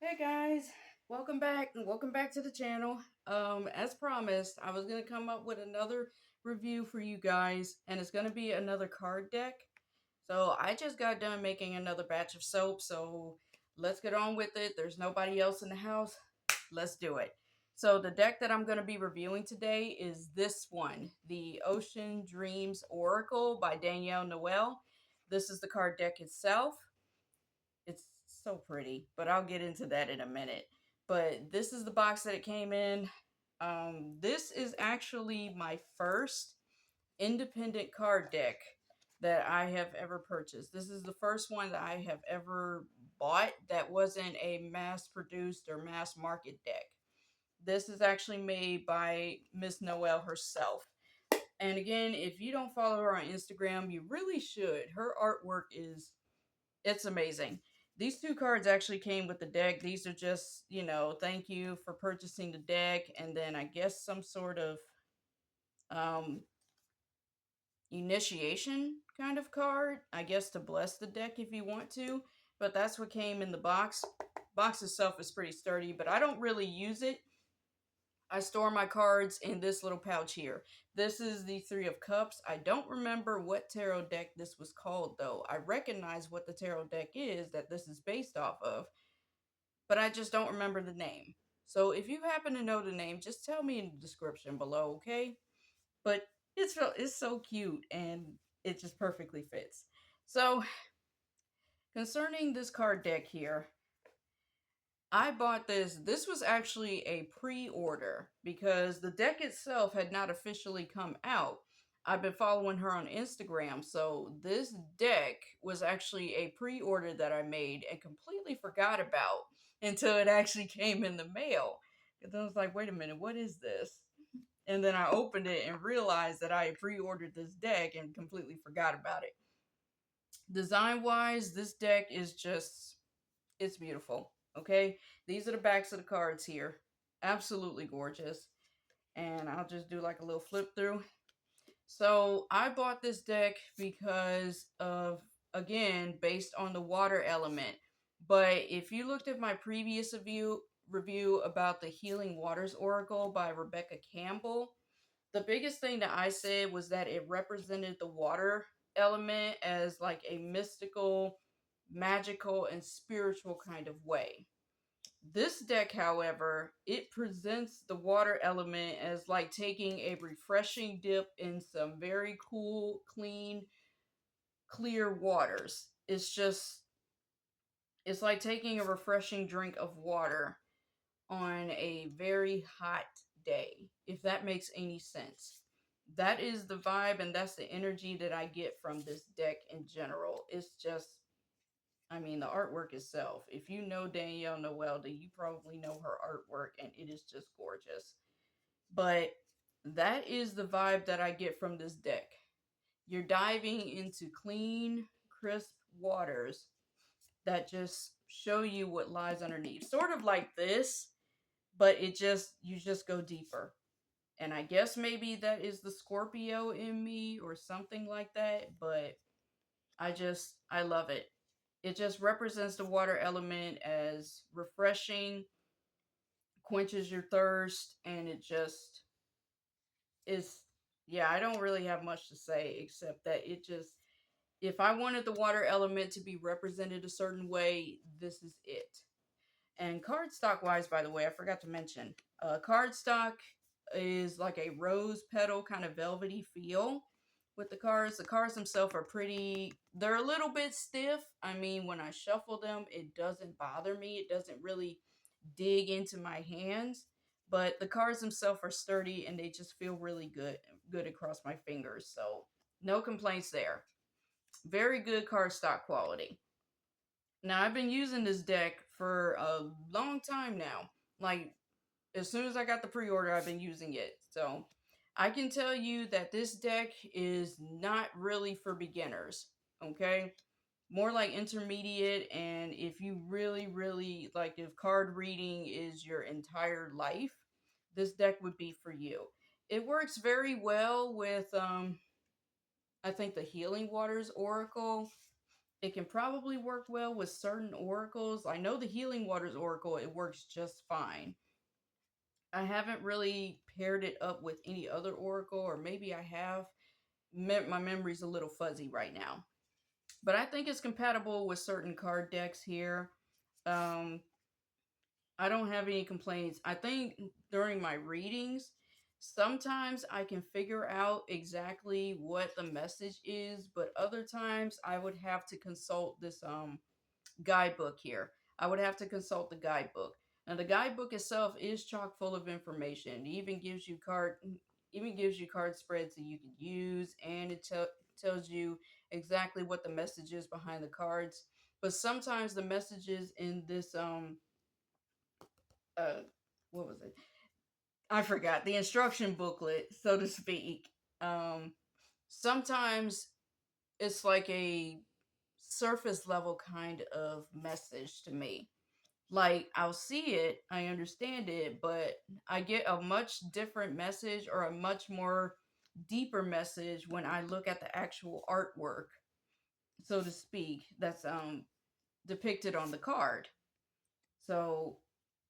Hey guys, welcome back and welcome back to the channel. As promised, I was gonna come up with another review for you guys, and it's gonna be another card deck. So I just got done making another batch of soap, so let's get on with it. There's nobody else in the house. Let's do it. So the deck that I'm gonna be reviewing today is this one, the Ocean Dreams Oracle by Danielle Noel. This is the card deck itself. It's so pretty, but I'll get into that in a minute. But this is the box that it came in. This is actually my first independent card deck that I have ever purchased. This is the first one that I have ever bought that wasn't a mass produced or mass market deck. This is actually made by Miss Noel herself. And again, if you don't follow her on Instagram, you really should. Her artwork is it's amazing. These two cards actually came with the deck. These are just, thank you for purchasing the deck, and then I guess some sort of um, initiation kind of card. I guess to bless the deck if you want to, but that's what came in the box. Box itself is pretty sturdy, but I don't really use it. I store my cards in this little pouch here. This is the Three of Cups. I don't remember what tarot deck this was called, though. I recognize what the tarot deck is that this is based off of, but I just don't remember the name. So if you happen to know the name, just tell me in the description below, okay? But it's so cute and it just perfectly fits. So concerning this card deck here, I bought this. This was actually a pre-order because the deck itself had not officially come out. I've been following her on Instagram, so this deck was actually a pre-order that I made and completely forgot about until it actually came in the mail. And then I was like, wait a minute, what is this? And then I opened it and realized that I had pre-ordered this deck and completely forgot about it. Design-wise, this deck is just it's beautiful. Okay, these are the backs of the cards here. Absolutely gorgeous. And I'll just do like a little flip through. So I bought this deck because of, again, based on the water element. But if you looked at my previous review about the Healing Waters Oracle by Rebecca Campbell, the biggest thing that I said was that it represented the water element as like a mystical, magical, and spiritual kind of way. This deck, however, it presents the water element as like taking a refreshing dip in some very cool, clean, clear waters. It's like taking a refreshing drink of water on a very hot day, if that makes any sense. That is the vibe and that's the energy that I get from this deck in general. It's just, I mean, the artwork itself. If you know Danielle Noel, then you probably know her artwork, and it is just gorgeous. But that is the vibe that I get from this deck. You're diving into clean, crisp waters that just show you what lies underneath. Sort of like this, but you just go deeper. And I guess maybe that is the Scorpio in me or something like that, but I love it. It just represents the water element as refreshing, quenches your thirst, and it just is. Yeah, I don't really have much to say except that if I wanted the water element to be represented a certain way, this is it. And cardstock wise, by the way, I forgot to mention, cardstock is like a rose petal kind of velvety feel with the cards. The cards themselves are they're a little bit stiff. I mean, when I shuffle them, it doesn't bother me. It doesn't really dig into my hands. But the cards themselves are sturdy and they just feel really good across my fingers. So no complaints there. Very good cardstock quality. Now, I've been using this deck for a long time now. Like, as soon as I got the pre-order, I've been using it. So, I can tell you that this deck is not really for beginners, okay? More like intermediate, and if you really, really, like, if card reading is your entire life, this deck would be for you. It works very well with, I think the Healing Waters Oracle. It can probably work well with certain oracles. I know the Healing Waters Oracle, it works just fine. I haven't really paired it up with any other oracle, or maybe I have. My memory's a little fuzzy right now. But I think it's compatible with certain card decks here. Um, I don't have any complaints. I think during my readings, sometimes I can figure out exactly what the message is, but other times I would have to consult this guidebook here. I would have to consult the guidebook. Now the guidebook itself is chock full of information. It even gives you card spreads that you can use, and tells you exactly what the message is behind the cards. But sometimes the messages in this uh what was it? I forgot the instruction booklet, so to speak. Um, Sometimes it's like a surface level kind of message to me. Like I'll see it, I understand it, but I get a much different message or a much more deeper message when I look at the actual artwork, so to speak, that's depicted on the card. So,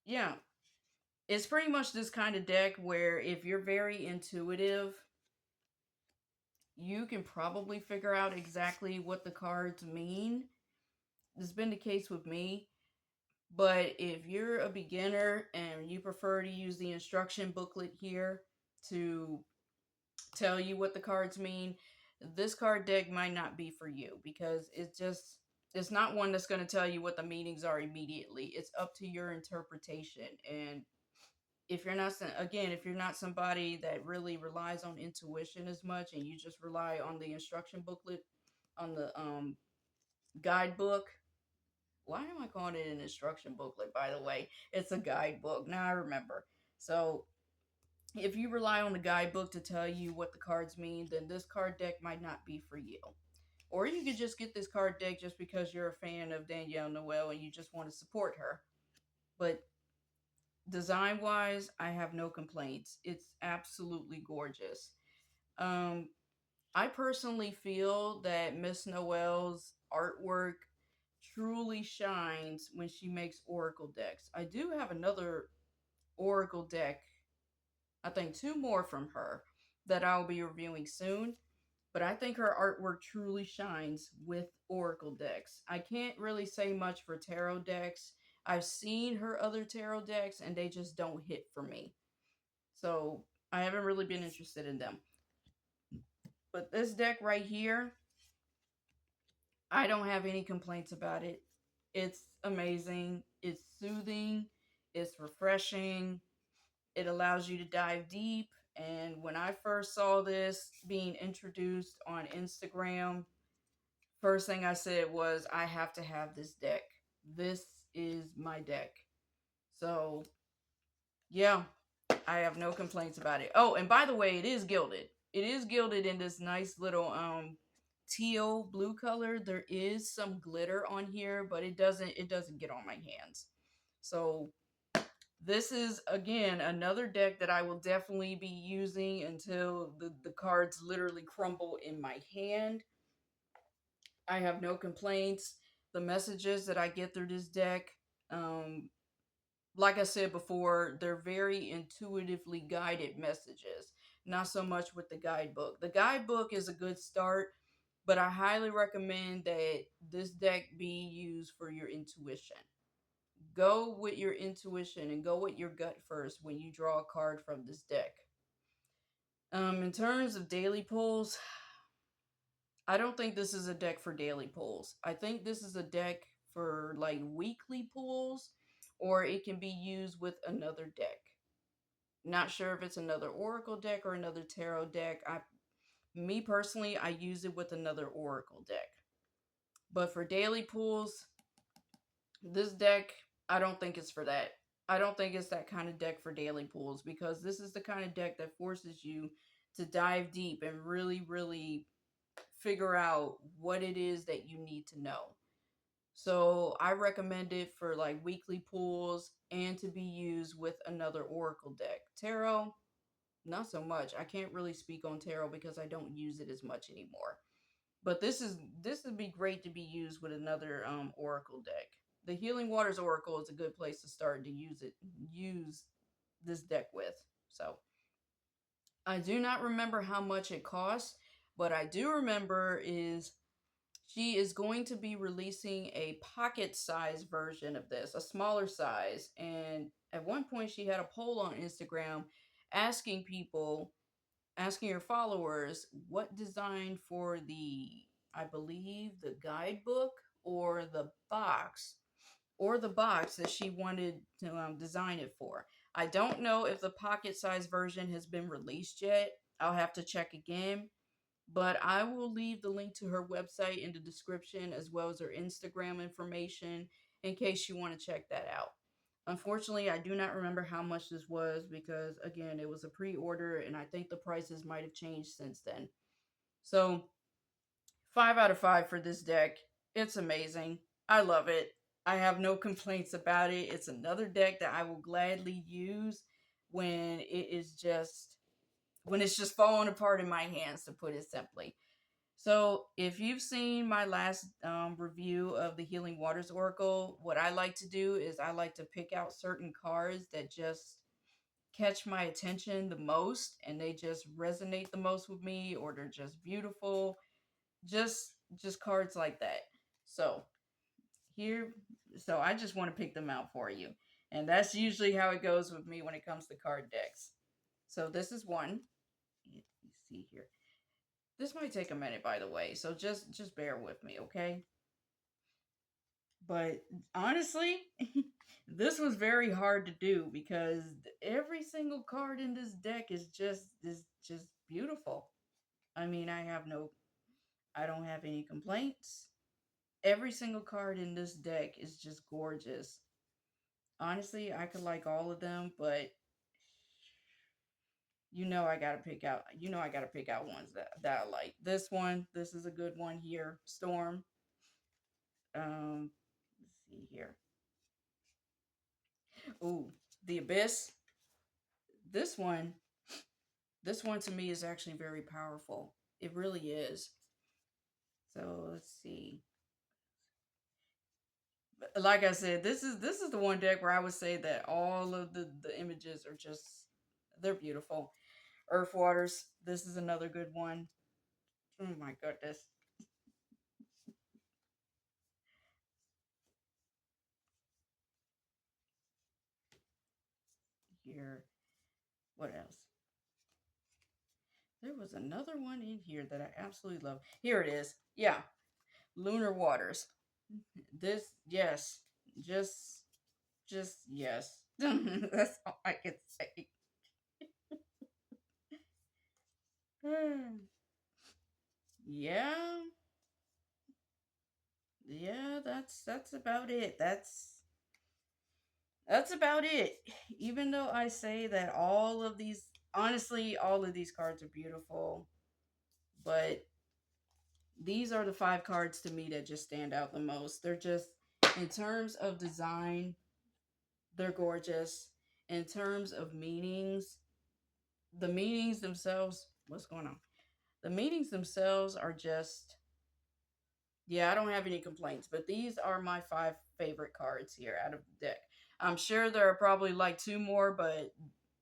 yeah, it's pretty much this kind of deck where if you're very intuitive, you can probably figure out exactly what the cards mean. This has been the case with me. But if you're a beginner and you prefer to use the instruction booklet here to tell you what the cards mean, this card deck might not be for you, because it's not one that's going to tell you what the meanings are immediately. It's up to your interpretation. And if you're not somebody that really relies on intuition as much, and you just rely on the instruction booklet, on the guidebook. Why am I calling it an instruction booklet, by the way? It's a guidebook. Now I remember. So, if you rely on the guidebook to tell you what the cards mean, then this card deck might not be for you. Or you could just get this card deck just because you're a fan of Danielle Noel and you just want to support her. But design wise, I have no complaints. It's absolutely gorgeous. Um, I personally feel that Miss Noel's artwork truly shines when she makes oracle decks. I do have another oracle deck, I think two more from her, that I'll be reviewing soon. But I think her artwork truly shines with oracle decks. I can't really say much for tarot decks. I've seen her other tarot decks and they just don't hit for me. So I haven't really been interested in them. But this deck right here, I don't have any complaints about it. It's amazing. It's soothing. It's refreshing. It allows you to dive deep. And when I first saw this being introduced on Instagram, first thing I said was, I have to have this deck. This is my deck. So, yeah, I have no complaints about it. Oh, and by the way, it is gilded. It is gilded in this nice little teal blue color. There is some glitter on here, but it doesn't get on my hands. So this is again another deck that I will definitely be using until the cards literally crumble in my hand. I have no complaints. The messages that I get through this deck, um, like I said before, they're very intuitively guided messages, not so much with the guidebook. The guidebook is a good start, but I highly recommend that this deck be used for your intuition. Go with your intuition and go with your gut first when you draw a card from this deck. In terms of daily pulls, I don't think this is a deck for daily pulls. I think this is a deck for like weekly pulls, or it can be used with another deck. Not sure if it's another Oracle deck or another Tarot deck. Me personally, I use it with another Oracle deck. But for daily pulls, this deck, I don't think it's for that. I don't think it's that kind of deck for daily pulls, because this is the kind of deck that forces you to dive deep and really, really figure out what it is that you need to know. So I recommend it for like weekly pulls and to be used with another Oracle deck. Tarot, not so much. I can't really speak on tarot because I don't use it as much anymore. But this would be great to be used with another oracle deck. The Healing Waters Oracle is a good place to start to use this deck with. So I do not remember how much it costs, but I do remember is she is going to be releasing a pocket size version of this, a smaller size. And at one point, she had a poll on Instagram asking people, asking her followers, what design for I believe, the guidebook or the box that she wanted to design it for. I don't know if the pocket size version has been released yet. I'll have to check again, but I will leave the link to her website in the description as well as her Instagram information in case you want to check that out. Unfortunately, I do not remember how much this was because, again, it was a pre order and I think the prices might have changed since then. So, 5 out of 5 for this deck. It's amazing. I love it. I have no complaints about it. It's another deck that I will gladly use when it's just falling apart in my hands, to put it simply. So, if you've seen my last review of the Healing Waters Oracle, what I like to do is I like to pick out certain cards that just catch my attention the most and they just resonate the most with me, or they're just beautiful. Just cards like that. So, here, so I just want to pick them out for you. And that's usually how it goes with me when it comes to card decks. So, this is one. Let me see here. This might take a minute, by the way, so just bear with me, okay? But honestly, this was very hard to do because every single card in this deck is just beautiful. I mean, I don't have any complaints. Every single card in this deck is just gorgeous. Honestly, I could like all of them, but I gotta pick out ones that I like. This is a good one here. Storm. Let's see here. Ooh, the Abyss. This one, this one to me is actually very powerful. It really is. So let's see. Like I said, this is the one deck where I would say that all of the images are just they're beautiful. Earth Waters. This is another good one. Oh my goodness. Here. What else? There was another one in here that I absolutely love. Here it is. Yeah. Lunar Waters. This, yes. Just yes. That's all I can say. Yeah. Yeah, that's about it. That's about it. Even though I say that all of these cards are beautiful, but these are the 5 cards to me that just stand out the most. They're just, in terms of design, they're gorgeous. In terms of meanings, the meanings themselves, what's going on? The meanings themselves are just, yeah, I don't have any complaints, but these are my 5 favorite cards here out of the deck. I'm sure there are probably like 2 more, but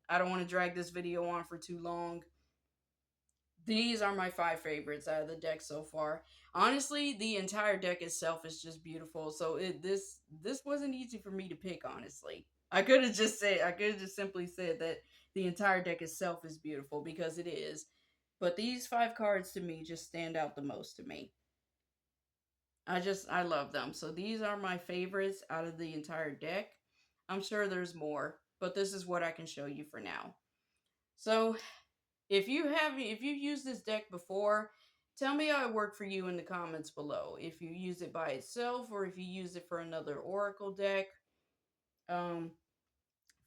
I don't want to drag this video on for too long. These are my 5 favorites out of the deck so far. Honestly, the entire deck itself is just beautiful. So this wasn't easy for me to pick. Honestly, I could have just simply said that the entire deck itself is beautiful because it is. But these 5 cards to me just stand out the most to me. I love them. So these are my favorites out of the entire deck. I'm sure there's more, but this is what I can show you for now. So if you've used this deck before, tell me how it worked for you in the comments below. If you use it by itself or if you use it for another Oracle deck. Um,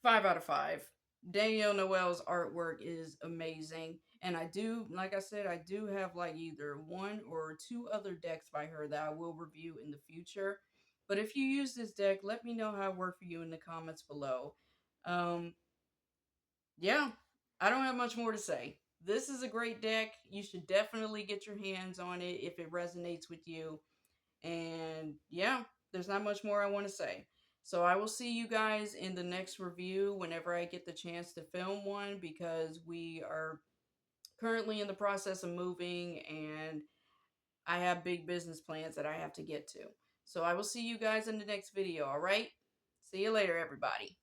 5 out of 5. Danielle Noel's artwork is amazing. And like I said, I do have like either 1 or 2 other decks by her that I will review in the future. But if you use this deck, let me know how it worked for you in the comments below. Um, yeah, I don't have much more to say. This is a great deck. You should definitely get your hands on it if it resonates with you. And yeah, there's not much more I want to say. So I will see you guys in the next review whenever I get the chance to film one, because we are currently in the process of moving and I have big business plans that I have to get to. So I will see you guys in the next video, all right? See you later, everybody.